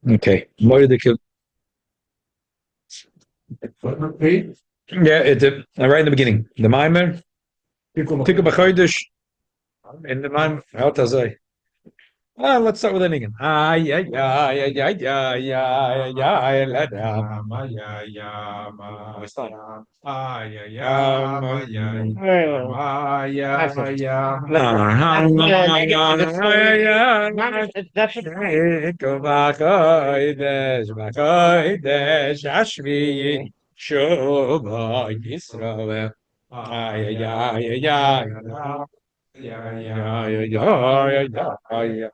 Okay. Moedeke. Yeah, right in the beginning. The Maamaar. Tiku b'chodesh. In the Maamaar. How does I? Let's start with anything. Ay, ay, ay, ay, ay, ay, ay, ay, ay,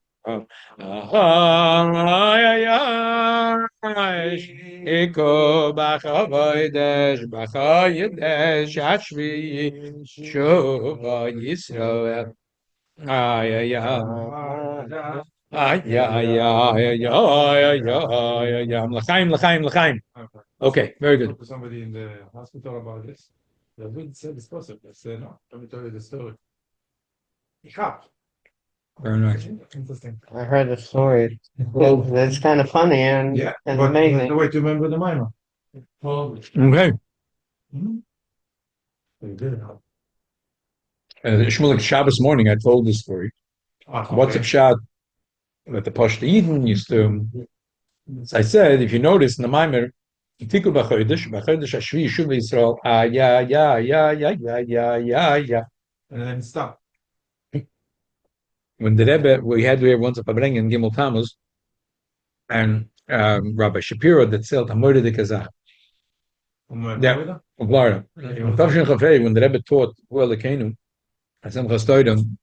Iko b'chavodesh b'chodesh hashvi shova Yisrael. Ay ay ay. Ay ay ay ay ay ay ay. L'chaim l'chaim l'chaim. Okay, very good. Somebody in the hospital about this. They wouldn't say this person. They say no. Let me tell you the story. Very nice. Interesting. I heard the story. It's kind of funny and amazing. No way to remember the Maamaar. Okay. Shmulik Shabbos morning, I told this story. What's up, Shad? That the Pashto Eden used to. As I said, if you notice in the Maamaar, Tiku b'chodesh hashvi Yishuv Yisrael. Ya ya ya ya ya ya ya ya. And then stop. When the Rebbe, we had once a Pabring in Gimel Tammuz, and Rabbi Shapiro that said Hamoyde de Kazakh. Yeah, from Florida. When the Rebbe taught Hu Elokeinu, Hashem Chastoidem,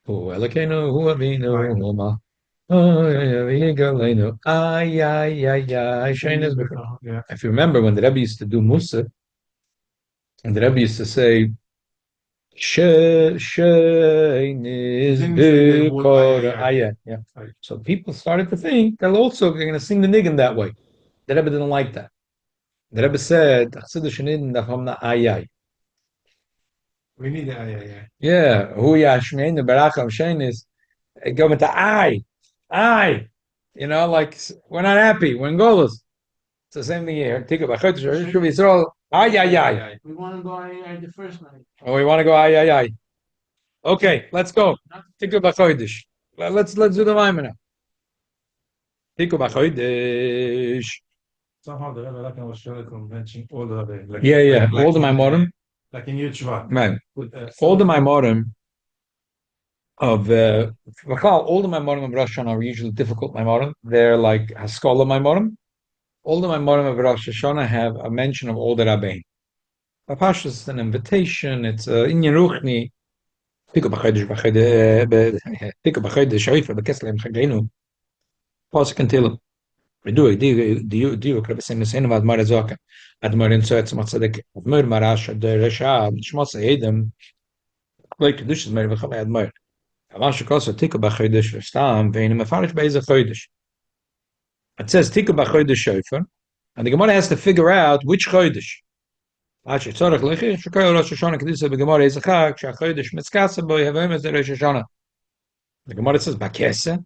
Hu Elokeinu, Hu Avinu, Huma. If you remember when the Rebbe used to do Musa, and the Rebbe used to say, yeah. So people started to think they're going to sing the niggin that way. The Rebbe didn't like that. The Rebbe said, We need the ay. Yeah, who yashmein the baracham shein is go with the I. Like we're not happy. We're in Golos. It's the same thing here. Tiku b'chodesh Yishuv Yisrael. Ay. We want to go ay the first night. Oh, we want to go ay. Okay, let's go. Tiku b'chodesh. Let's do the Maamaar now. Tiku b'chodesh. Somehow the Rebbe like I was showing convention all the Rebbe. Like, Yeah. All the Maamarim. Like in Yud Right. All the Maamarim of all the Maamarim of Rosh Hashanah are usually difficult Maamarim. They're like Haskalah Maamarim. All the Maamarim of Rosh Hashanah have a mention of all the Rabbein. Papash is an invitation. It's Inyan Ruchni. Tiku b'chodesh Shofar b'keslem chagenu. Pasuk and Tehillim. We do it. Do you? Rabbi Shem Admar Zoka. Admar in Soetz Matzadek. Admar Marash the Resha. Shmos Eidem. Like Kedush is Mer v'Chavei Admar. Amash Kosa Tiku b'chodesh Stam ve'in mefarish be'ez chodesh. It says Tiku b'chodesh Shofar, and the Gemara has to figure out which chodesh. Actually, Tzorach Lechi Shekol Rosh Hashanah Kedusha b'Gemara is a Chag she'achodesh mitzkasa bo yavim as the Rosh Hashanah. The Gemara says Bakesa.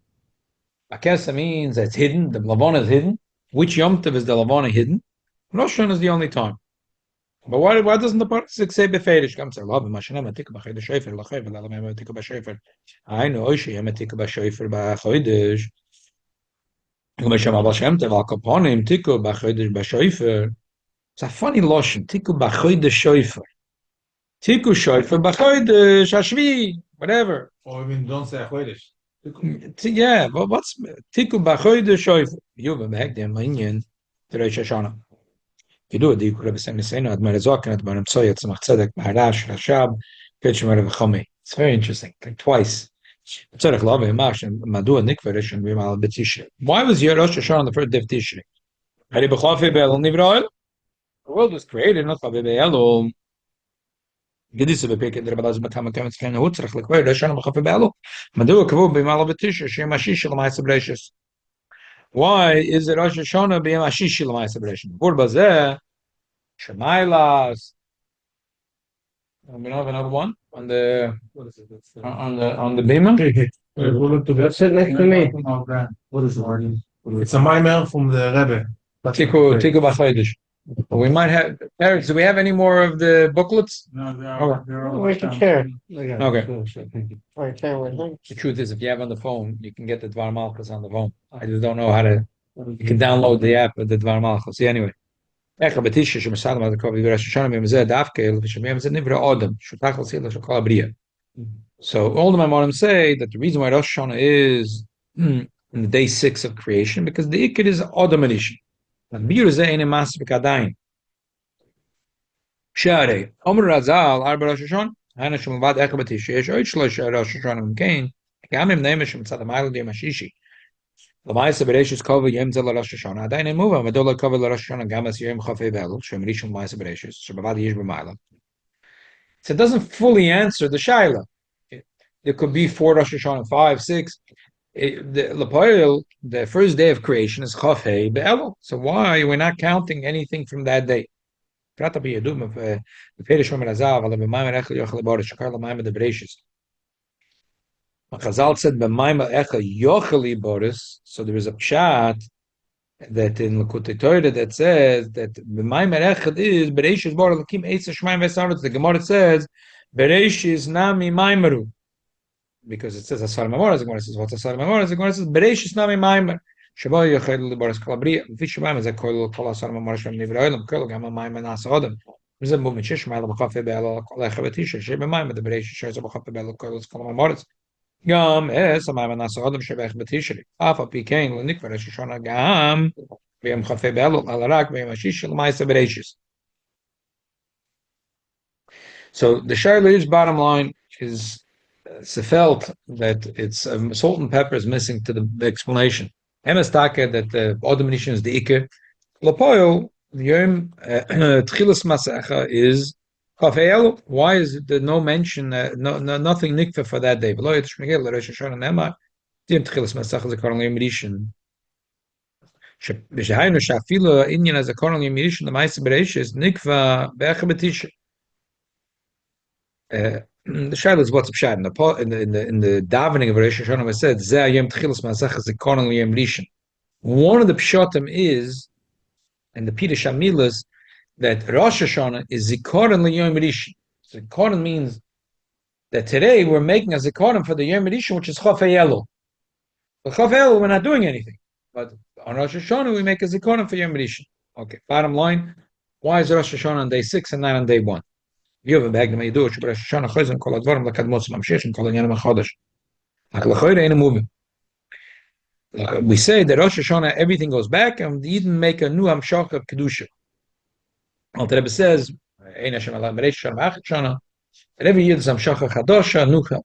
Bakesa means it's hidden. The Lavona is hidden. Which Yom Tov is the Lavona hidden? Rosh Hashanah is the only time. But why doesn't the pasuk say beferish? Come say love Mashanah Tiku b'chodesh Shofar lachayv v'lalamem Tiku b'Shofar. I know Oshi Yom Tiku b'Shofar b'chodesh. It's a funny lotion. Tiku b'chodesh Shofar. Tiku Shofar b'chodesh Hashvi. Whatever. Or even don't say Chodesh. Yeah, but what's Tiku b'chodesh Shofar? You have a the Inyan to Rosh Hashanah. You do it. You could have said the same. Admar Zokan, Admar Mtsoy, Tzemach Tzedek, Maharash, Rashab, Ketchumar v'Chomei. It's very interesting. Like twice. Why was your Rosh Hashanah on the first day of Tishrei? The world was created not by Be'elu. Gedisse bepeket der Balaz Matam Kametz Kana Hutzrach lekvar Roshana b'chafe Be'elu. Madu kavu b'mal b'Tishrei shem Ashish l'ma'aseh b'reishis. Why is it Rosh Hashanah b'yem Ashish l'ma'aseh b'reishis? Before Bazeh, Shemailas. We don't have another one on the on the Bima. Sit next to me. What is the word? It's a Maamaar from the Rebbe. Tiku B'Chodesh. We might have, Eric, do we have any more of the booklets? No, they're Oh, we can share. Okay. Right, share with him. The truth is, if you have on the phone, you can get the Dvar Malchus on the phone. I just don't know how to, you can download the app with the Dvar Malchus. See, anyway. איך הבטישה שמסעדם על הקובי בראש השנה ממזה דווקא ושמיים זה נברא אודם שותח לסילה של כל הבריאה. So all the Maamarim say that the reason why Rosh Hashanah is in the day 6 of creation because the Ikid is Adam edition. And Bir ze eine Masse Bekadain. Share. Omer Razal Arba Rosh Hashanah. Hana Shem Vad Ech Batisha. Yesh Oich Shlosh Rosh Hashanah Mkain. Gam im Neme Shem Tzad Amayel Di Mashishi. L'mayse Bereshis Kova Yem Zel Rosh Hashanah. Adain Ein Muva. Madola Kova Rosh Hashanah Gam As Yem Chafei Belu. Shem Rishon L'mayse Bereshis. Shem Bavad Yesh B'Mayla. So it doesn't fully answer the Shaila. There could be 4 Rosh Hashanah, 5, 6. The first day of creation is Chafei Be'elul. So why we're not counting anything from that day? Chazal said so there is a pshat that in L'Kutei Torah that says that b'maymer echad is Bereishis bar Elokim eitz hashmayim v'sarot. The Gemara says Bereishis nami maymeru because it says asar mamor. The Gemara says what's asar mamor? The Gemara says Bereishis nami maymer. Shabo yochel libaris kalabri. V'fish shmayim is a kol asar mamor shem nivraelam kol gam maymer nas adam. There's a movement shish mayla b'chafei be'elol kol echavetisha shebe maymer the Bereishis shows b'chafei be'elol kol mamor. Gam es maymer nas adam shebe echavetisha. Afa pikein l'nikvar shishona gam. So the Shaila bottom line is felt that it's salt and pepper is missing to the explanation. Emes Taka that the Odom is the Ike. Lapoyo, the Yom Tchilas Masecha is Chafei. Why is there no mention, nothing nikva for that day? Below it's Shmigel, Rosh Hashanah Nema, the Tchilas Masecha is a currently Rishon. ושהיינו שאפילו העניין הזה קוראים ימירישן למעשה בראשית נקבע באחר בתשע. The shaila is what's pshat in the davening of Rosh Hashanah was said Zeh Yom Tchilas Masach Zikaron Yom Rishon. One of the pshatim is, and the Pirush Hamilas, that Rosh Hashanah is Zikaron Yom Rishon. Zikaron means that today we're making a Zikaron for the Yom Rishon, which is Chafei Elul. But Chafei Elul we're not doing anything. But on Rosh Hashanah, we make a zikaron for Yom Rishon. Okay, bottom line, why is Rosh Hashanah on day 6 and not on day 1? You have a bag that you do, Rosh Hashanah chayzim kol advarim lakadmos mamshesh and kol anyanim achodesh. L'chayre ain't moving. We say that Rosh Hashanah, everything goes back, and we didn't make a new hamshach of kedusha. Alter Rebbe says, Ein Hashem ala mereish Hashanah ma'achit Shana, and every year there's hamshach chadosha nucha.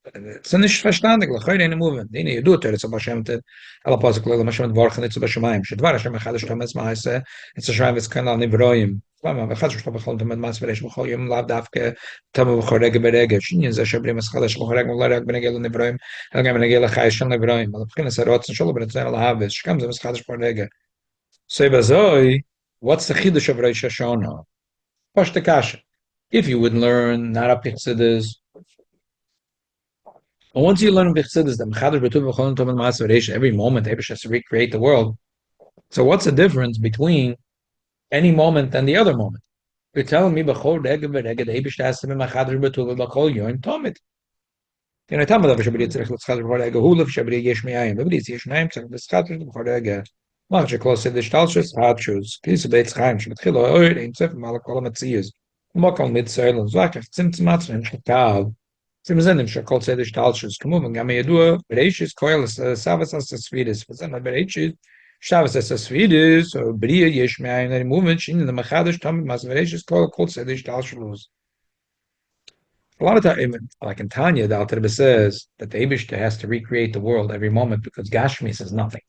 It's nicht verstandig, l'chayr ain't moving. Dine, you do it, it's a Hashem to ala pasuk l'elam Hashem dvarchen, it's a b'shamayim. Shedvar Hashem echadash tometz ma'aseh, it's a shayim v'tzkan al nivroyim. Lama, v'chadash to b'chol tomet mas v'reish b'chol yom lav davke, tamu b'chol rege b'rege. Shinyin zeh shabrim es chadash b'chol rege v'lareg b'negel nivroyim, elgam b'negel achayis shal nivroyim. Al b'chines harotz and sholo b'netzen al havis, shkam zeh v'chadash b'chol rege. So b'zoi, what's the chidush of Rosh Hashanah? Posh the kasha. If you would learn, not a pichsidis, and once you learn B'chsidus, that every moment Abish has to recreate the world. So what's the difference between any moment and the other moment? You're telling me B'chol Rega V'Rega, the Abish has to be Machadr B'Tuva B'chol Yom Tomit. You know, tell me that Shabri Tzrich L'Schadr B'chol Rega, Hulaf Shabri Yesh Meyayim, B'Bri Yesh Meyayim, Tzrich L'Schadr B'chol Rega, Mach Sheklos Sedish Talshus, Hadshus, Kis Beitz Chaim, Shebetchilo Oir, Ein Tzef, Malakol Matziyas, Mokal Mitzaylan, Zvakach, Tzim Tzmatzrin, Shekav, Simzanim Shakol Sedish Talshus, Kamum, Gama Yadua, Bereshis, Koil, Savas as Svidis, Vazana Bereshis, Shavas as Svidis, or Bria Yeshmai, and the movement, in the Machadish, Tommy Mas Bereshis, Koil Sedish Talshus. A lot of times, like in Tanya, the Alter Rebbe says that the Eibishter has to recreate the world every moment because Gashmis is nothing.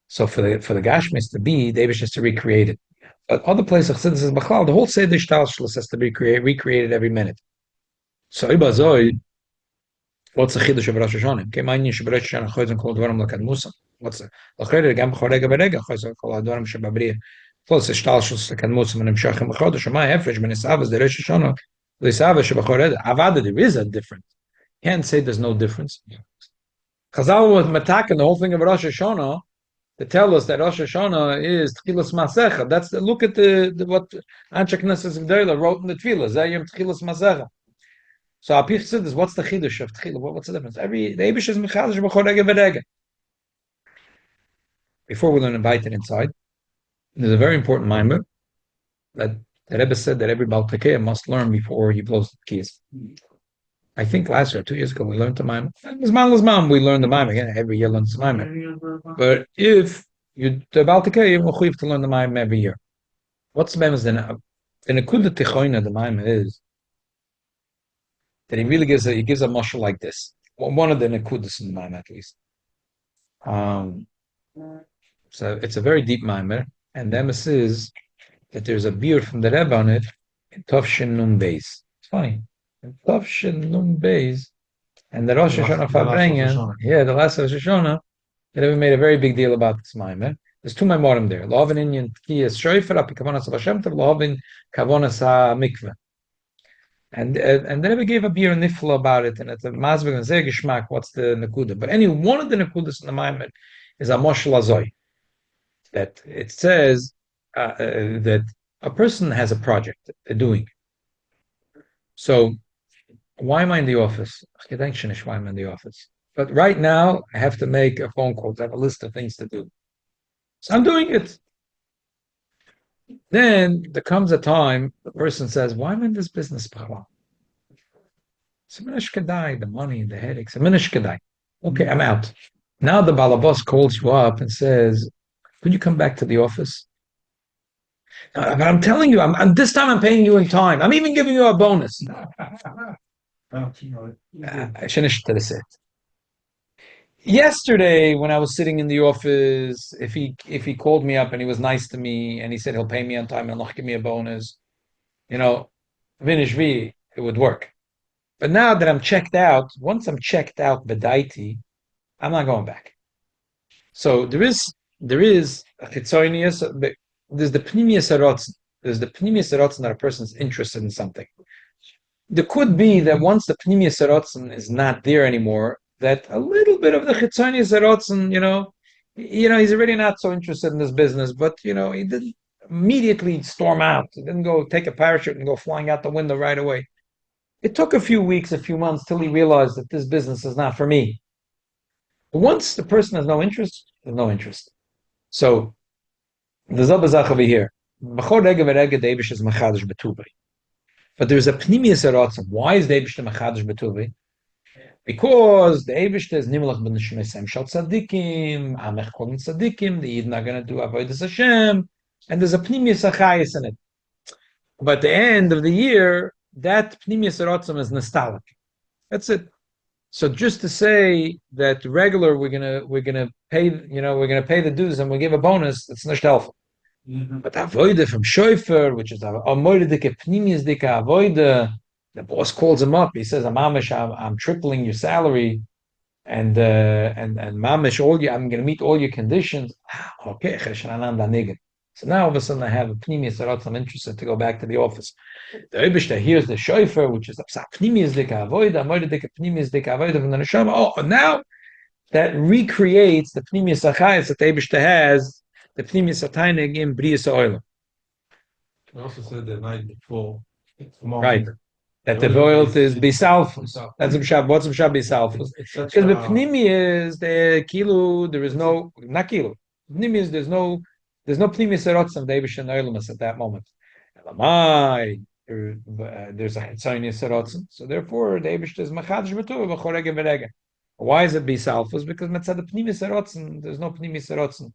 So for the Gashmis to be, the Eibishter has to recreate it. But other places, Chassidus says, Bachlal, the whole Sedish Talshus has to be recreated every minute. So Ibazoi, what's the chidush of Rosh Hashanah? Came on Rosh Hashanah chayzon kol dvarim lakad Musa. What's the l'chayre gam chorega berega chayzon kol dvarim shebabriya. Plus ishtalshus lakad Musa and imshachim b'chodesh. My hefresh ben isavas the Rosh Hashanah l'isavas shebachoreda. Avada, there is a difference. Can't say there's no difference. Chazal was mataking the whole thing of Rosh Hashanah to tell us that Rosh Hashanah is Tchilas Masecha. That's look at the what Anshe Knesset Gdoila wrote in the Tefillah. Zayim Tchilas Masecha. So Apich said this. What's the chiddush of Tchilah? What's the difference? The Eibush is Mechadish B'chol Rega V'Rega. Before we learn invite it inside, there's a very important mimer that the Rebbe said that every Baal Tekeh must learn before he blows the keys. I think last year, 2 years ago, we learned the mimer. We learned the mimer again. Every year learns the mimer. But if you the Baal Tekeh, you're mechuyev to learn the mimer every year. What's the mimer? The nekuda tichoina the mimer is that he really gives a mashal like this. One of the nekudas in the mimer at least. So it's a very deep mimer, and the emes is that there's a beard from the Rebbe on it in Tovshin Nun Beis. It's funny. In Tovshin Nun Beis, and the Rosh Hashanah Fabrengen, the last Rosh Hashanah, the Rebbe made a very big deal about this mimer. There's two Maimorim there. Lohavin Inyan Tkiyas Shofar, Api Kavonas Hashem Tov, Lohavin Kavonas HaMikveh. And the Rebbe gave a beer nifla about it, and it's a mazvig and zeh geschmack. What's the nekuda? But anyway, one of the nekudas in the mimer is a moshel azoi. That it says that a person has a project they're doing. So why am I in the office? Why am I in the office? But right now I have to make a phone call. I have a list of things to do. So I'm doing it. Then there comes a time the person says, why am I in this business? The money, the headaches. Okay, I'm out. Now the balabas calls you up and says, could you come back to the office? But I'm telling you, this time I'm paying you in time. I'm even giving you a bonus. Yesterday, when I was sitting in the office, if he called me up and he was nice to me and he said he'll pay me on time and not give me a bonus, it would work. But now that I'm checked out, once I'm checked out, bedaiti, I'm not going back. So there is a chitzonius, there's the pnimius harotzen. There's the pnimius harotzen that a person's interested in something. There could be that once the pnimius harotzen is not there anymore, that a little bit of the chitzonius harotzen, he's already not so interested in this business, but he didn't immediately storm out. He didn't go take a parachute and go flying out the window right away. It took a few weeks, a few months till he realized that this business is not for me. Once the person has no interest, there's no interest. So there's a bazach over here. But there's a pnimius harotzen. Why is the Eibishter machadish betuvi? Because the Eibishter is nimlach b'nishmesem shal tzadikim, amech kol tzadikim, the Yidden are going to do avodas Hashem, and there's a pnimius hachayis in it. But at the end of the year, that pnimius harotzen is nostalgic. That's it. So just to say that regular we're gonna pay the dues and we give a bonus, it's not helpful. But avoida from Shofar, which is a moedike pnimius dike avoida, the boss calls him up. He says, I'm tripling your salary, and mamish I'm gonna meet all your conditions. Okay, so now all of a sudden I have a pnimius harotzen. I'm interested to go back to the office. The Eibishter hears the Shofar, which is a pnimius dike avoida, moedike pnimius dike avoida from the neshama. Oh, now that recreates the pnimius hachayis that the Eibishter has, the pnimius hatainig in Brias Oil. I also said the night before. Right. That the oil is bisalfus. That's what's bisalfus. Because the pnimius, the kilo, there is no, not kilo. Pnimius, there's no pnimius harotzen of the Eibishter Oilmas at that moment. There's a chitzonius harotzen. So therefore, the Eibishter is machadish b'tuv v'chorege v'rege. Why is it bisalfus? Because mitzad the pnimius harotzen, there's no pnimius harotzen.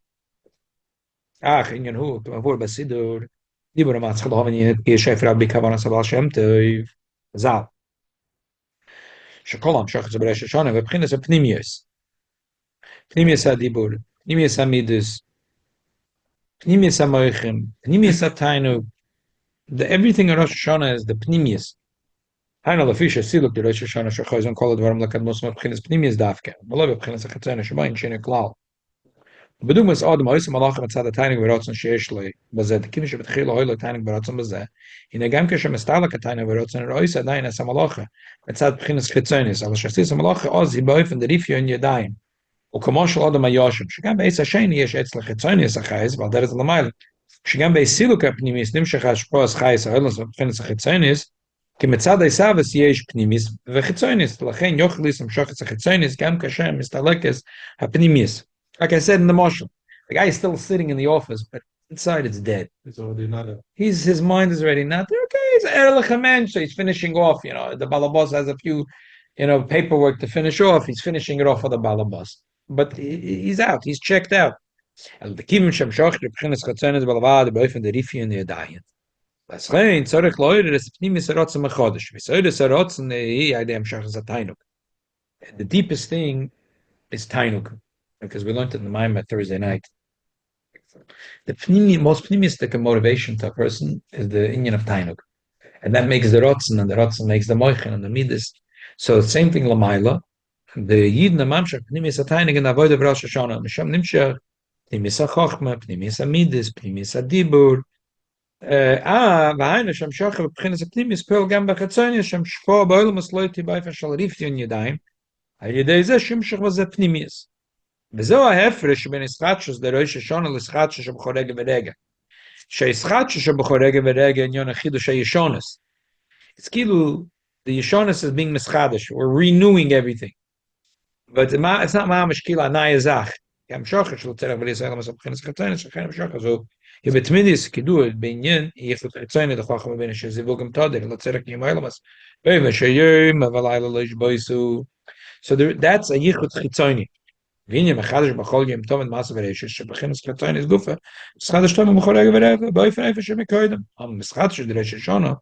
Inyan hu, avur basidur. Dibur amatz chalohavin yinit Shofar Rabbi Kavanas Abal Shem Tov. Zal. Shekolam shachas b'Rosh Hashanah v'bchinas v'pnimius. Pnimius hadibur. Pnimius hamidus. Pnimius hamoichim. Pnimius hatainu. Everything in Rosh Hashanah is the pnimius. Hainu lafisha siluk the Rosh Hashanah shachos kol advarim lakad mosma b'chinas pnimius dafke. V'lo b'chinas hachatzena shemayim shene klal. B'dumas adam oisem malachim etzad hatainig v'rotzen sheyesh lei bazeh. The kiddush b'tchila hoyle hatainig v'rotzen bazeh. In a gam keshem estalak hatainig v'rotzen rois adayin es hamalacha etzad b'chinas chitzonis. Al shasis hamalacha oz hiboif and the rifyo in yadayim. וכמו של אדם היושם, שגם בעץ השני יש עץ לחיצוניוס החייס, ועל דרך למעלה, שגם בסילוק הפנימיס נמשך השפועס חייס, האלוס ובחינס החיצוניוס, כי מצד עיסאוויס יש פנימיס וחיצוניוס, לכן יוכליס למשוך את החיצוניוס, גם כאשר מסתלקס הפנימיס. Like I said in the marshal, the guy is still sitting in the office, but inside it's dead. It's already not there. His mind is already not there. Okay, he's ehrlich mensch, so he's finishing off, the balabas has a few, paperwork to finish off, he's finishing it off for the balabas. But he's out, he's checked out. The kivim shem shoch the beginnes gatzenes balavad the boyfriend the rifi and the dayan. Das rein zorich leute das pnimis rotzen machodish. We say the rotzen he idem shoch is a tainuk. The deepest thing is tainuk, because we learned it in the Maamaar Thursday night. The most pnimistic motivation to a person is the inyan of tainuk, and that makes the rotzen, and the rotzen makes the moichen and the midas. So the same thing lamaila. The yidn mamshach pnimis a tainuk in avoid of Rosh Hashannah. Misham nimshach pnimis a chochma, pnimis a midas, pnimis a dibur. והיינו שם שוכר בבחינת הפנימיס פועל גם בחיצוניה שם שפוע באילומוס לא יתיבאיפן של ריפיון ידיים על ידי זה שימשך בזה פנימיס. וזהו ההפרש בין ישחטשוס דרוש השונה לישחטשוס שבכל רגע ורגע. שישחטשוס שבכל רגע ורגע עניין החידוש הישונס. It's כאילו the yeshonis is being mischadesh. We're renewing everything. But it's not mamish kila anaya zach. גם שוכר שלא צריך ולהישראל למסע בבחינת חיצוניה שכן בשוכר זו יבתמידיס כדור בעניין יחד חיצוני דחוכם בין שזיווג גם תודר לא צריך ימי למס וישיים אבל לילה לא ישבויסו. So that's a yichud חיצוני. ועניין מחדש בכל יום טוב את מעשה ורשש שבחינת חיצוני גופה משחדש טוב בכל רגע ורגע באופן איפה שמקודם. המשחדש דרש שונה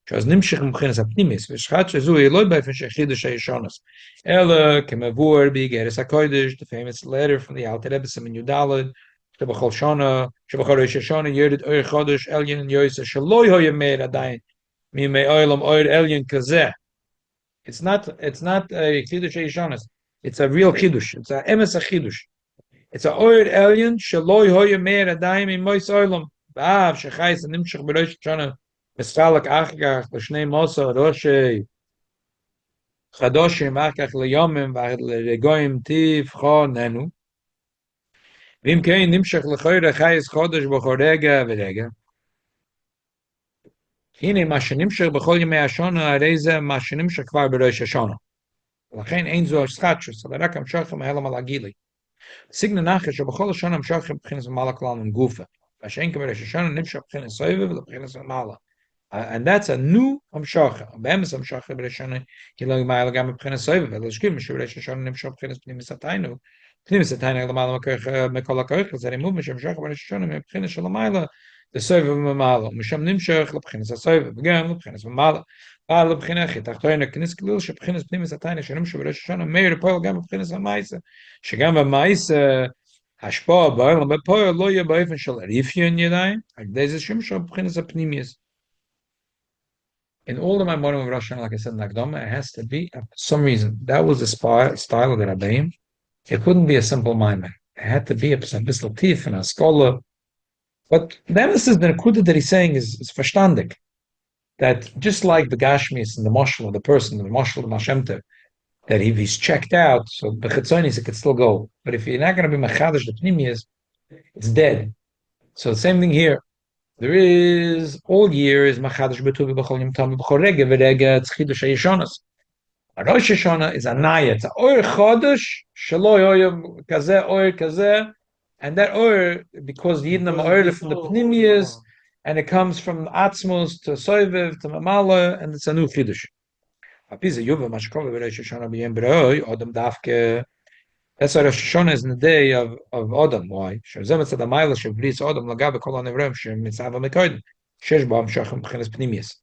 שאז נמשך מבחינת הפנימיס ושחדש זו לא באופן שחידוש הישונס אלא כמבואר באיגרס הקודש, the famous letter from the Alter Rebbe in Yudalad שבכל שונה, שבכל ראש השונה ירד אור חודש אליין יויסה שלא יהיה מאיר עדיין מימי אוילם אור אליין כזה. It's not a חידוש הישונס, it's a real חידוש, it's a אמס החידוש. It's a אור אליין שלא יהיה מאיר עדיין מימי אוילם. ואף שחייס נמשך בראש השונה מספלק אחר כך לשני מוסר רושי חדושים אחר כך ליומים ולרגויים תבחוננו. ואם כן נמשך לכויר חייס חודש בכל רגע ורגע. הנה מה שנמשך בכל ימי השונה הרי זה מה שנמשך כבר בראש השונה. ולכן אין זו השחטשוס, אלא רק המשכים ההלם על הגילי. סיגנן נחש שבכל השונה המשכים מבחינת מעלה כלל עם גופה. והשאין כבראש השונה נמשך מבחינת סויבה ולבחינת מעלה. And that's a new המשכה. באמס המשכה בראש השונה היא לא מעלה גם מבחינת סויבה, ולשכים שבראש השונה נמשך מבחינת פנימיס התיינוק. פנימיס התיינוק למעלה מכל הכוח, זה רימוב משמשך בראש השונה מבחינת של המעלה, זה סויבה ומעלה. משם נמשך לבחינת הסויבה, וגם לבחינת ומעלה. אבל לבחינת תחתונה כניס כליל שבחינת פנימיס התיינוק שנמשך בראש השונה מאיר פועל גם מבחינת המעשה, שגם במעשה השפוע בעולם בפועל לא יהיה באופן של ריפיון ידיים, על ידי זה שמשך בחינת הפנימיס. In all of my morning of Rosh Hashannah, like I said in Akdama, it has to be, for some reason, that was the style of the Rabbeim. It couldn't be a simple Maamaar. It had to be a bissel tief and a scholar. But the emphasis that he's saying is verstandig. That just like the Gashmis and the Moshel of the person, the Moshel of the Mashemter, that if he's checked out, so the Chetzonis, it could still go. But if you're not going to be Machadash, the Pnimius, it's dead. So the same thing here. There is all year is Machadash Betuvi B'chol Yom Tov B'chol Rega V'Rega It's Chidush HaYeshonos. Rosh Hashannah is a Naya. It's a Or Chodesh Shelo Yoyim Kazeh Or Kazeh, and that Or because the Yidnam Or from the Pnimius, and it comes from Atzmos to Soivev to Mamala, and it's a new Chidush. Apiza Yuva Mashkova Rosh Hashannah B'Yem B'Roi Odom Davke. That's why Rosh Hashannah is in the day of Odom. Why? Shazem etzad hamayla shebris Odom lagabe kol hanevrem shemitzava mekoydim. Shesh bo hamshachim b'chinas pnimius.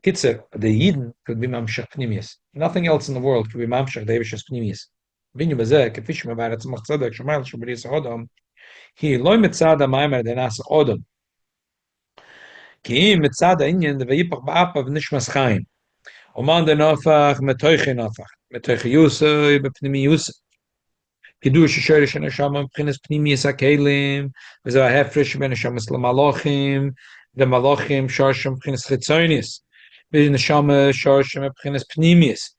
Kitzer, the Yidden could be mamshach pnimius. Nothing else in the world could be mamshach deivishas pnimius. Vinyu bezeh, kefish mevar etzmach tzedek shemayla shebris Odom. He loy mitzad hamaymer denas Odom. Ki im mitzad ha'inyan devayipach ba'apa v'nishmas chaim. Oman denofach metoiche nofach. Metoiche yusay b'pnimi yusay. Kiddush Shorish and Neshama Pchinas Pnimius HaKelim, v'zo HaHefresh ben Neshamas LaMalachim, the Malachim Shorshim Pchinas Chitzonis, v'Neshama Shorshim Pchinas Pnimius,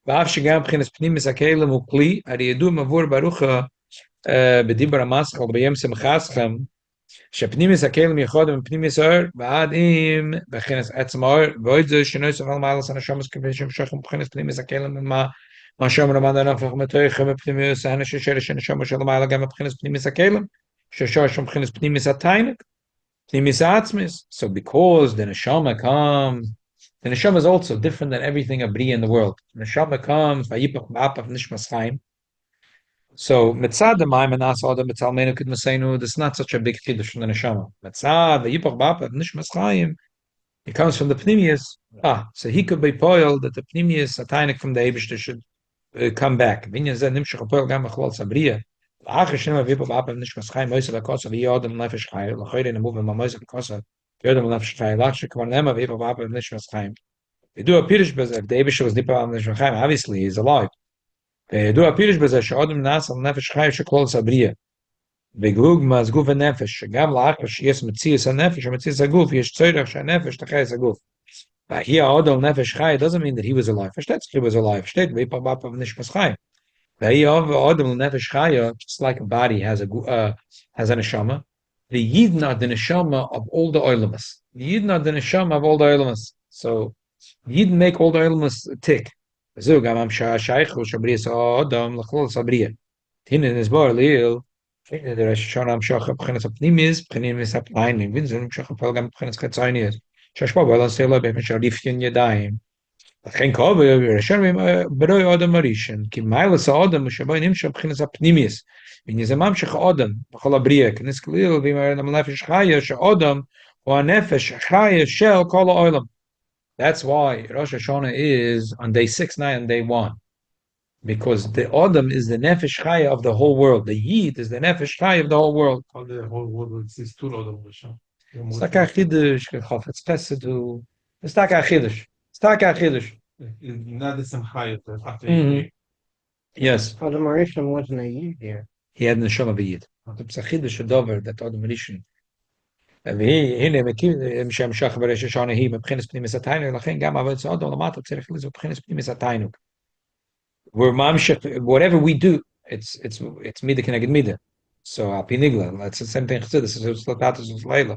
ואף שגם מבחינת פנימיס הכלים הוא כלי, הרי ידוע מבוא ברוך בדיבר המסחל ביום שמחסכם, שפנימיס הכלים יכול מפנימיס האור, ועד אם בכנס עצם האור, ועוד זה שינוי סבל מעלס הנשומס כפי שמשכם מבחינת פנימיס הכלים, מה שאומר למד הנפח מתויכם בפנימיוס האנשי שנשומס של מעלה גם מבחינת פנימיס הכלים, ששורש מבחינת פנימיס התיינק, פנימיס העצמיס. So because the neshama comes, the neshama is also different than everything of Bria in the world. The neshama comes, vayipach ba'apav nishmas chaim. So mitzad the ma'im and asad and mitzal menu kid masenu, this is not such a big chiddush from the neshama. Mitzad vayipach ba'apav nishmas chaim, it comes from the pnimius. So he could be poiled that the pnimius, a tainik from the Eibishter should come back. Vinyan zeh nimshach poil gam achwal sabriya. L'achar shnema vayipach ba'apav nishmas chaim, moise l'kosav, v'yodem nefesh chaim, l'choyre nemuv v'ma moise l'kosav, yodem nefesh chaim, l'achar kvar nema vayipach ba'apav nishmas chaim. They do a pirish bezeh, the Eibishter was nipa ba'apav nishmas chaim, obviously he's alive. They do a pirish bezeh, she'odem nasal nefesh chaim sheklol sabriya. Beglug mas guf nefesh, gam l'achar sheyes metzias ha-nefesh, metzias ha-guf, yesh tzorach she'ha-nefesh tachayes ha-guf. But here, Odom Nefesh Chai doesn't mean that he was alive. Versteht sich, he was alive. Steht, v'yipach ba'apav nishmas chaim. Here, Odom Nefesh Chai, just like a body has a neshama. The Yidden are the neshama of all the oilamas. The Yidden are the neshama of all the oilamas. So, Yidden make all the oilamas tick. V'zu gam am sha'ashaychu shabriyas Odom l'chlol sabriya. Tinen is bar li'il. Tinen the Rosh Hashanah am shachar b'chenes ha-pnimis ha-pnainim. Vinzen shachar pelgam b'chenes chetzaynias. Shashpa b'alan seila b'chen sharifyin yadayim. לכן קובר, רשם ברוי אדם הראשון, כי מיילס האדם שבו נמשך מבחינת הפנימיוס, וזה ממשיך האדם בכל הבריאה, כנס כליל, ואם הנפש חיה, שהאדם הוא הנפש חיה של כל העולם. That's why Rosh Hashanah is on day 6, 9, and day 1. Because the Adam is the nefesh chaya of the whole world. The Yid is the nefesh chaya of the whole world. The whole world is two Adam Rishon. It's like a chiddush, it's chesed, it's like a chiddush. It's like a chiddush. Not the same chayot. Yes. Adam Rishon wasn't a Yid here. He had neshama of a Yid. It's a chiddush, a dover, that Adam Rishon. והנה מקים שהמשך בראש השנה היא מבחינת פנימיס התיינוק, לכן גם עבוד סעודו למטה צריך לזו מבחינת פנימיס התיינוק. Whatever we do, it's mida כנגד מידה. So הפי נגלה, it's the same thing חסידס, זה סלטטוס וסלילה.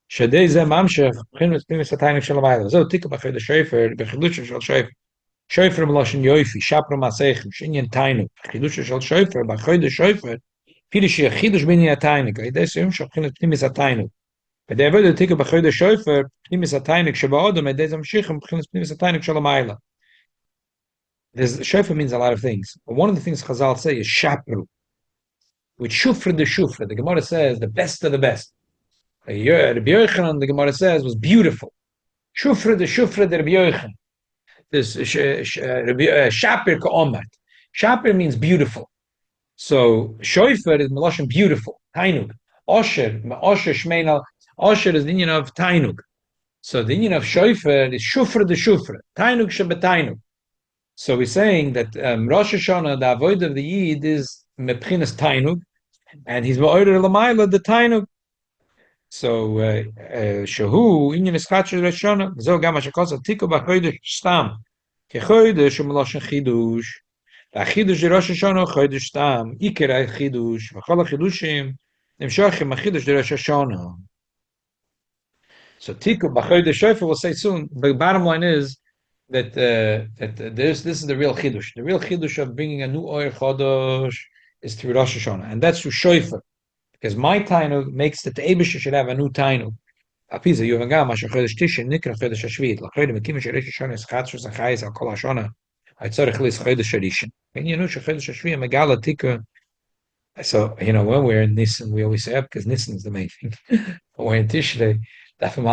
שדי זה ממשיך מבחינת פנימיס התיינוק של המיילה. זהו תיקו בחיד השופר, בחידוש של שופר. שופר מלושן יופי, שפר מעשיכם, שעניין תיינוק. בחידוש של שופר, בחיד השופר, פילי שיחידוש בעניין התיינוק. הידי סיום של מבחינת פנימיס התיינוק. But the Tiku b'chodesh Shofar, pnimis hataynik sheba'odom, and there's a mshichem pnimis hataynik shalamayla. Shofar means a lot of things, but one of the things Chazal say is shapru, which shufra the shufra. The Gemara says the best of the best. Rabbi Yochanan, the Gemara says, was beautiful. Shufra the Rabbi Yochanan. This shapir ka'omat. Shapir means beautiful. So Shofar is meloshen beautiful. Tainuk. Osher shmeina. Osher is the union of Tainuk. So the union of Shofar is Shufra the Shufra. Tainuk Shebetainuk. So we're saying that Rosh Hashanah, the avoid of the Yid, is Mepchinas Tainuk, and he's Ma'orer Lamayla, the Tainuk. So Shahu, union is Chachar Rosh Hashanah, Zo Gama Shakosa, Tiku B'chodesh Stam, Kechodesh U'meloshen Chidush, Achidush Rosh Hashanah, Chodesh Stam, Iker Chidush, V'chol HaChidushim, Nimshachim Achidush Rosh Hashanah. So Tiku b'chodesh Shofar will say soon. The bottom line is that this is the real chiddush. The real chiddush of bringing a new oyer chodosh is through Rosh Hashanah, and that's through Shofar, because my tainug makes that the Eibusha should have a new tainug. Apiza yuvangam asher chodesh Tishin nikra chodesh Hashvit lachayim mekim asher Rosh Hashanah is chatzos achayis al kol Hashana. I tzarich lis chodesh Harishon. And you know chodesh Hashvit megala Tiku. So when we're in Nisan, we always say because Nisan is the main thing. But we're in Tishrei. It's only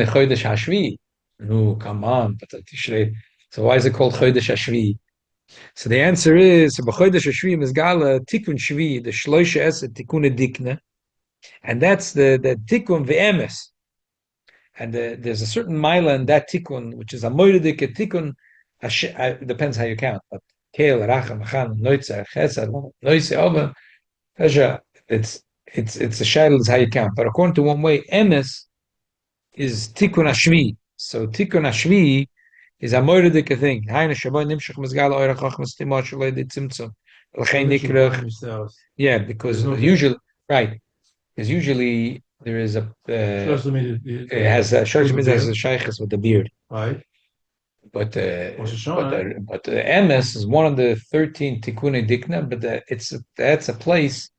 Chodesh Hashvi. No, come on, but Tishrei. So why is it called Chodesh Hashvi? So the answer is Chodesh Hashvi Mizgala Tikun Shvi, the Shloisha Esed Tikun Dikna, and that's the Tikun Ve'emes. And there's a certain mila in that Tikun, which is a Moiridik Tikun. Depends how you count, but Kel Racham Chan Noitzer Chesed Noise Oven. It's a shayla is how you count, but according to one way, emes is tikkun hashvi. So tikkun hashvi is a moiridic thing. Haina shaboy nimshach mizgal oira chachmas timot shalei de tzimtzum. L'chein nikrach. Yeah, because usually, right, because usually there is a it has a shorsh means has a shaykhs with the beard. Right. But MS is one of the 13 Tikkun Dikna, but that's a place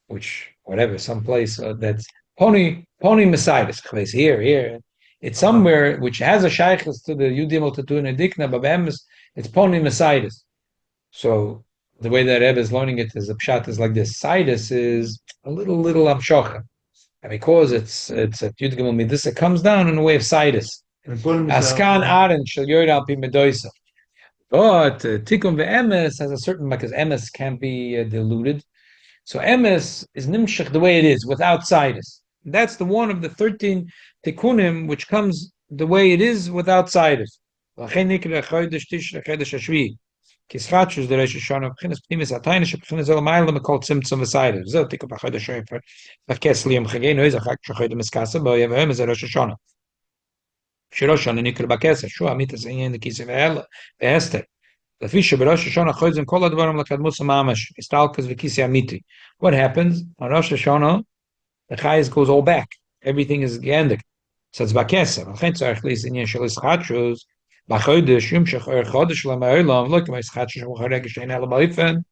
which whatever some place that's Pony Messiahs place here it's somewhere which has a shaykhs to the Yudim Tikkun Dikna, but MS it's Pony Messiahs. So the way that Rebbe is learning it is a pshat is like this. Sidus is a little amshocha, and because it's a Yud Gimel Midis, it comes down in the way of Sidus. Askan Aren shall yoid al pi medoisa. But Tikkun ve'emes has a certain, because emes can't be diluted. So emes is nimshach the way it is, without sidus. That's the one of the 13 tikkunim which comes the way it is without sidus. Kischatshus the Rosh Hashannah b'chinas pnimis ataynish b'chinas elamayla mekol tzimtzum v'sidus. Zel tikku b'chodesh Shofar v'kesli yom chagenu izachak shachayde miskasa b'oyev emes Rosh Hashannah. Shirosh on the Nikr Bakesa, Shua Mitas in the Kisivella, Esther. The fish of Rosh Hashannah Chodzim Kol Advarim Lakadmus Mamash, Istalkas Vikisi Amiti. What happens on Rosh Hashannah? The Chayes goes all back. Everything is ended. So it's Bakesa. V'chen tzarich in Yeshalis Chachus, Bachodesh Yumshach Chodesh Lama'ilam, look at my Chachus V'charek Shein Elamaifen,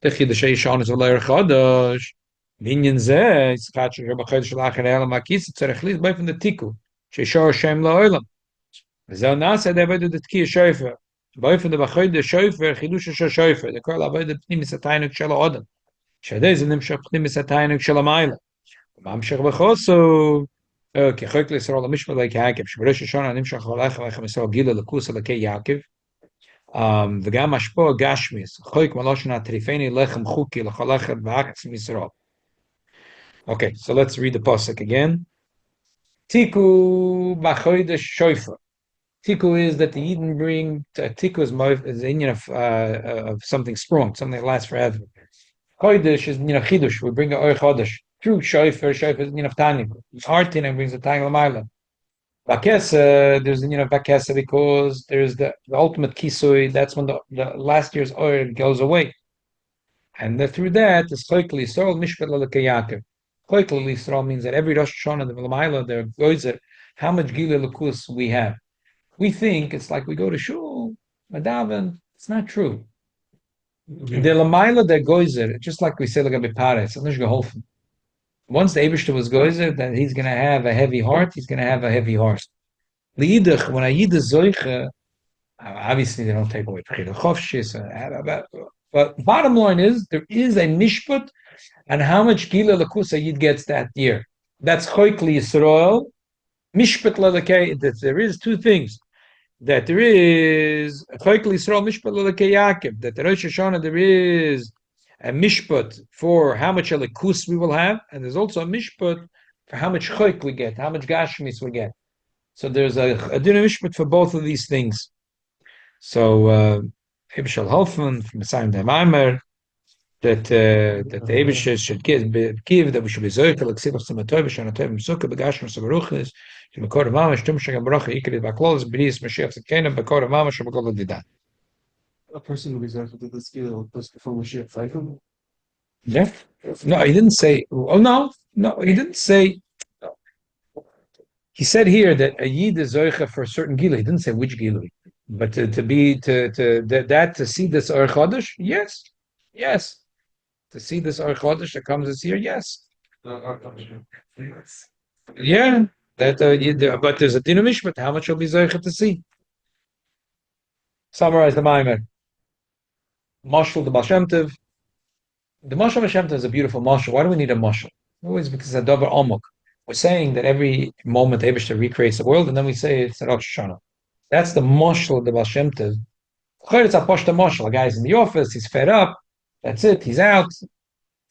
Techi the Sheishon is V'leir Chodesh, Binyan Zeh, it's Chachus V'chadesh Lachar Elam Akis, tzarich by from the Tiku. Sheshor Shem La'olam. V'zel nasa de avodah the Tkiya Shofar. Boy from the Bachoy the Shofar, Chidush Shofar. The Kol avodah Pnimis Ataynuk Shel Odom. Shadei Zinim Shel Pnimis Ataynuk Shel Amayla. Mamshech V'chosu. Okay, Chok L'Yisrael Mishma Like Yaakov. Shebrosh Hashana Nimshach V'alecha V'lechem Yisrael Gila L'Kusa L'Kei Yaakov. V'gam Ashpo Gashmis. Chok Maloshan Atrifeni Lechem Chuki L'Cholechet V'Achtzim Yisrael. Okay, so let's read the pasuk again. Tiku b'chodesh Shofar. Tiku is that the Eden bring. Tiku is the union of something strong, something that lasts forever. Chodesh is chidush. We bring a oir chodesh through Shofar. Shofar is of tani. Artin and brings a tani l'mayla. Bakesa, there's the of bakesa because there's the ultimate kisui. That's when the last year's oil goes away, and through that is choikli Yisrael mishpat l'kei Choikli Yisrael means that every Rosh Hashanah, the Vilamayla, there goes at how much Gila Lukus we have. We think it's like we go to Shul, Madavan. It's not true. The Lamayla that goes there, just like we say, like a Bipare, it's not geholfen. Once the Ebershter was gozer, then he's going to have a heavy heart, he's going to have a heavy horse. Liidach, when I eat the Zoiche, obviously they don't take away but bottom line is, there is a mishput and how much Gila Lakusa Yid gets that year. That's Choikli Yisrael, Mishpat Lalakei, that there is two things. That there is Choikli Yisrael, Mishpat Lalakei Yaakov, that the Rosh Hashanah there is a Mishpat for how much Alakus we will have, and there's also a Mishpat for how much Choik we get, how much Gashmis we get. So there's a dinner Mishpat for both of these things. So, Ebishal Halfman from the Simon Maamaar, that the Eibush should give that we should be zoikel l'ksivach tzimatoy v'shanatoy v'msuka b'gashmer sabaruchis shemekor mamash tumshag b'rocha ikrid b'aklolos b'ris Mashiach tzekena b'kor mamash b'kol didan. A person who is after the skill plus before Mashiach cycle. Yeah. No, he didn't say. Oh no, he didn't say. He said here that a yid is zoicha for a certain gila. He didn't say which gila, but to see this Or Chodesh, yes. To see this Or Chodesh that comes this year, yes. Yeah, that but there's a din mishpat. How much will be zoicha to see? Summarize the Maamaar. Mashal the Baal Shem Tov. The Mashal Baal Shem Tov is a beautiful mashal. Why do we need a mashal? Always because it's a davar amok. We're saying that every moment Eibishter recreates the world, and then we say it's a Rosh Hashanah. That's the mashal of the Baal Shem Tov. It's a pashta mashal. A guy's in the office, he's fed up. That's it. He's out,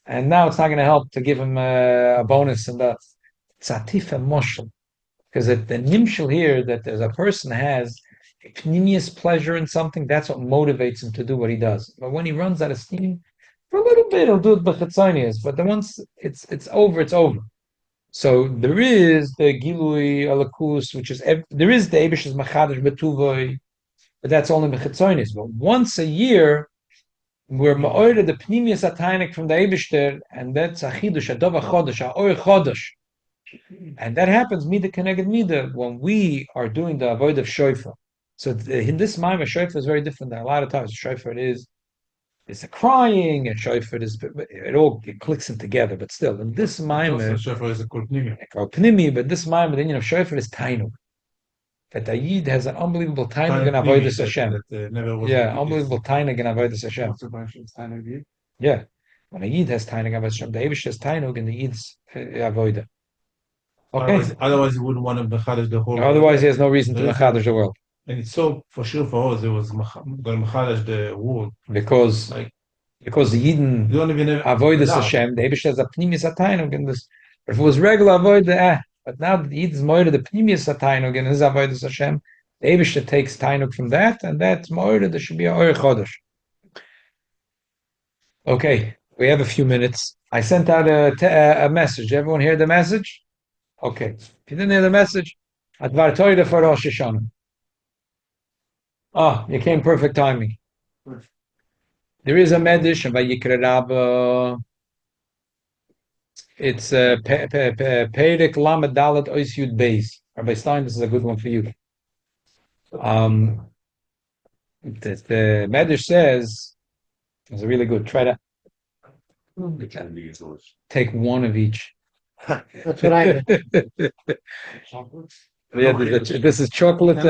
and now it's not going to help to give him a bonus. And it's a tifa mashal, because the nimshal here that there's a person has a pnimius pleasure in something. That's what motivates him to do what he does. But when he runs out of steam, for a little bit he'll do it b'chatzonius. But then once it's over, it's over. So there is the Gilui Alakus, which is there is the Eibish's Machadash Betuvoi, but that's only mechitzonis. But once a year, we're ma'ored the pnimius atainik from the Eibishter, and that's a chidush, a dova chodesh, a oir chodesh. And that happens mida keneged mida when we are doing the avoid of shofar. So in this Maamaar, shofar is very different than a lot of times. Shofar it's a crying, and shofar it clicks in together. But still, in this Maamaar, Shofar is a kol pnimi. but this Maamaar, the union of shofar is tainuk. That the Yid has an unbelievable tainuk in Tainuk avodas that Hashem. never was Yeah, unbelievable tainuk in avodas Hashem. What's the bunch of Tainuk? Yeah, when a Yid has tainuk avodas Hashem, the Eibush has tainuk in the Yid's avodah. Okay. Otherwise, he wouldn't want to mechadish the whole. Otherwise, he has no reason to mechadish the world. And it's so for sure for us, it was going to mechadish the world Because the Yidden you don't even avodas Hashem, the Eibush has a pnimius tainuk in this. But if it was regular avodah, but now the Yid is moira the pnimius tainuk in his avodas Hashem, the Eibush takes tainuk from that, and that's moira. There should be a oir chodesh. Okay, we have a few minutes. I sent out a message. Everyone hear the message? Okay. If you didn't hear the message, Advar Torah for Rosh Hashannah. Ah, you came perfect timing. There is a medish by Yikra Rabba. It's Perek Lamed Dalet Ois Yud Beis. Rabbi Stein, this is a good one for you. The medish says, it's really good. Try that. Take one of each. That's what I did. Yeah, this is chocolate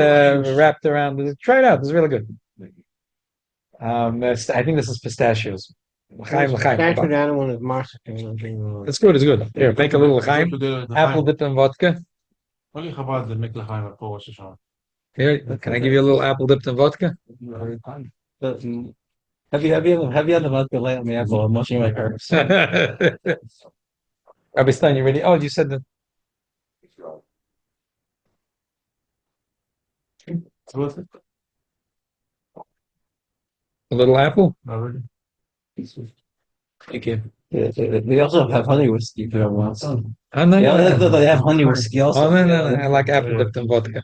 wrapped around. Try it out. This is really good. I think this is pistachios. L'chaim, l'chaim. Actually, the other one is marzipan. It's good. It's good. Here, make a little l'chaim. Apple dipped in vodka. Only Chabad that make l'chaim at Rosh Hashannah. Here, can I give you a little apple dipped in vodka? Have you had the vodka lately? I'm washing my herbs. Rabbi Stein, you ready? Oh, you said that. A little apple? Already. Thank you. They also have honey whiskey if everyone wants. Oh, no, Yeah, no. they have honey whiskey also. Oh, no. I like apple dipped in vodka.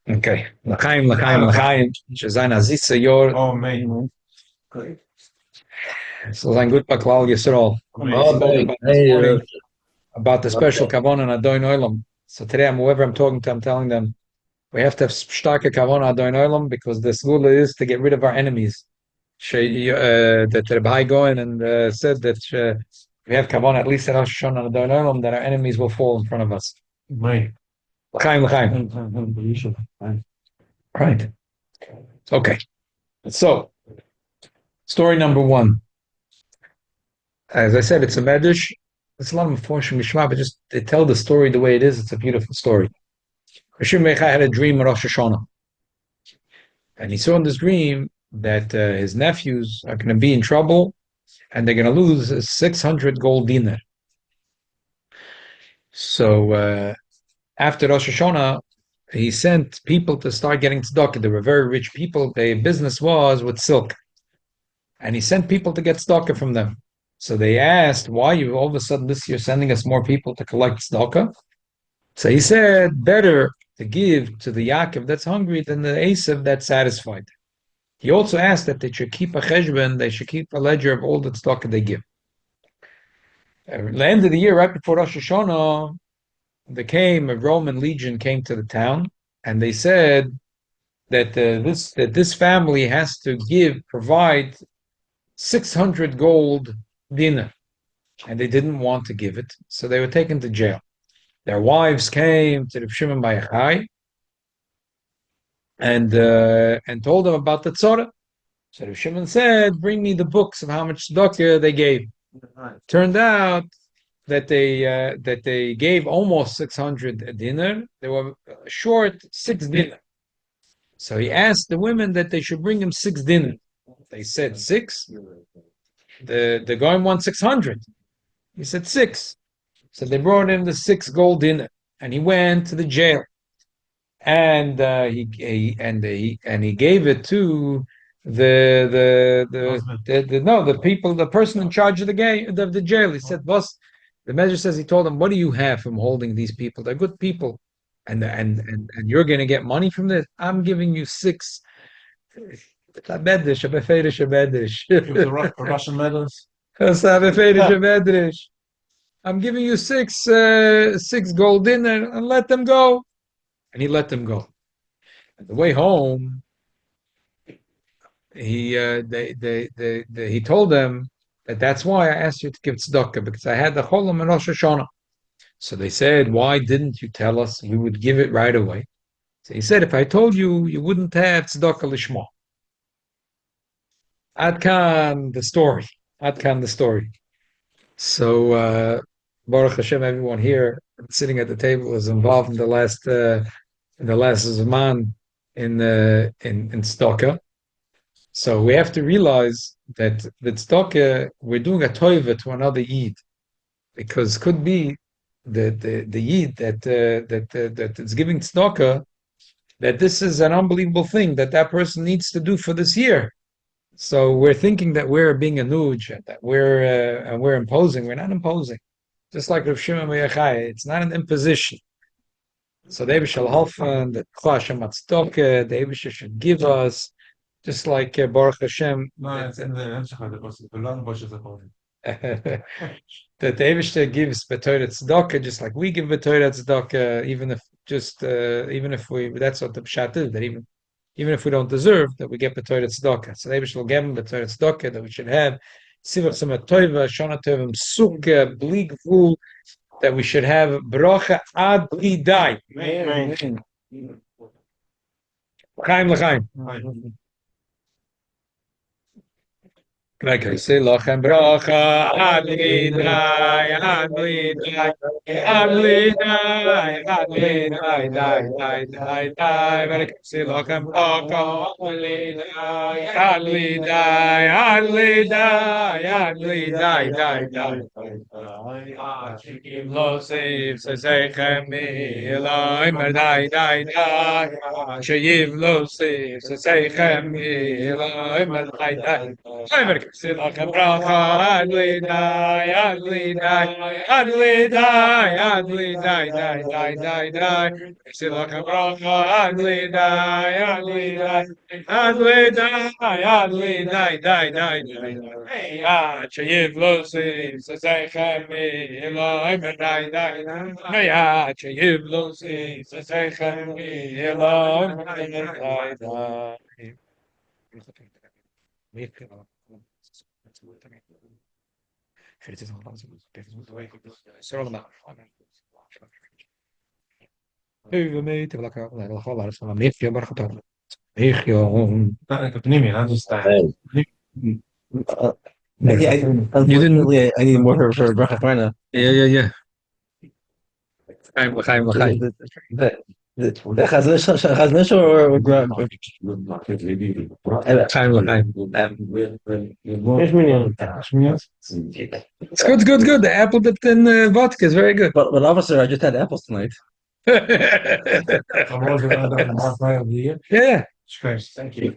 Okay. L'chaim. Shezain azitza yor. Oh, man. So sein gut Baklal Yisrael. About the special kavanah and Adoin Olam. So today, whoever I'm talking to, I'm telling them we have to have starke kavanah Adoin Olam because the school is to get rid of our enemies. That Rabbi Goen and said that we have kavanah at least at Rosh Hashannah and Adoin Olam that our enemies will fall in front of us. Right. L'chaim. Right. Okay. So, story number one. As I said, it's a medrash. It's a lot of Meforshim Mishma, but just they tell the story the way it is. It's a beautiful story. Rashim Meicha had a dream of Rosh Hashannah. And he saw in this dream that his nephews are going to be in trouble and they're going to lose 600 gold dinar. So after Rosh Hashannah, he sent people to start getting tzedakah. They were very rich people. Their business was with silk. And he sent people to get tzedakah from them. So they asked, why you all of a sudden this year sending us more people to collect tzedakah? So he said, better to give to the Yaakov that's hungry than the Esav that's satisfied. He also asked that they should keep a cheshbon, they should keep a ledger of all the tzedakah they give. At the end of the year, right before Rosh Hashannah, a Roman legion came to the town, and they said that this family has to provide 600 gold dinar, and they didn't want to give it, so they were taken to jail. Their wives came to Reb Shimon Bar Yochai and told them about the tzorah. So Reb Shimon said, "Bring me the books of how much tzedakah they gave." Turned out that they gave almost 600 dinar. They were short 6 dinar. So he asked the women that they should bring him 6 dinar. They said 6. The guy wants 600. He said 6. So they brought him the 6 gold dinar, and he went to the jail. And he gave it to the people, the person in charge of the jail. He said, "Boss," the measure says he told him, "What do you have from holding these people? They're good people, and you're going to get money from this. I'm giving you six." He was a Russian medalist. I'm giving you six gold dinner and let them go. And he let them go. On the way home, he told them that's why I asked you to give tzedakah, because I had the cholam and Rosh Hashannah. So they said, why didn't you tell us? We would give it right away. So he said, if I told you, you wouldn't have tzedakah lishma. Adkan the story. Adkan the story. So Baruch Hashem, everyone here sitting at the table is involved in the last Zman in tzedakah. So we have to realize that the tzedakah, we're doing a toiva to another Eid, because could be the Eid that is giving tzedakah, that this is an unbelievable thing that person needs to do for this year. So we're thinking that we're being a nuj, that we're imposing. We're not imposing. Just like Rav Shimon Yochai, it's not an imposition. So the Eibush shall helfen, the Hashem tzedakah, the Eibush should give us. Just like Baruch Hashem. No, it's in the the long bushes of holding. That the Eibush gives B'Torah tzedakah, just like we give B'Torah tzedakah, even if we, that's what the pshat is, that even if we don't deserve, that we get B'Torah tzedakah. So the Eibush will give B'Torah tzedakah, that we should have Sivach Samat Toiva, Shana Tovim Sukkah, Bli Gvul, that we should have Bracha Ad Bli Dai. Chaim L'chaim. Like I say, lachem bracha, ad lidai, ad lidai, ad lidai, ad lidai, dai, dai. Like I say, lachem bracha, ad lidai, ad lidai, ad lidai, ad lidai, dai. Give losif, sesechem milai, dai, dai. Sheyiv losif, sesechem milai, dai, dai. Silachem bracha, adli dai, adli dai, adli dai, adli dai, dai, dai, dai, dai. Silachem bracha, adli dai, adli dai, adli dai, adli dai, dai, dai, dai. Ad sheyiv losif, sesechem Elohim, dai, dai, dai. Ad sheyiv losif, sesechem Elohim, dai, dai. Pnimi, not just that. Unfortunately, I need more for bracha right now. Yeah. Chaim. The Chazon or It's good. The apple dipped in vodka is very good. But officer, I just had apples tonight. Yeah. Thank you.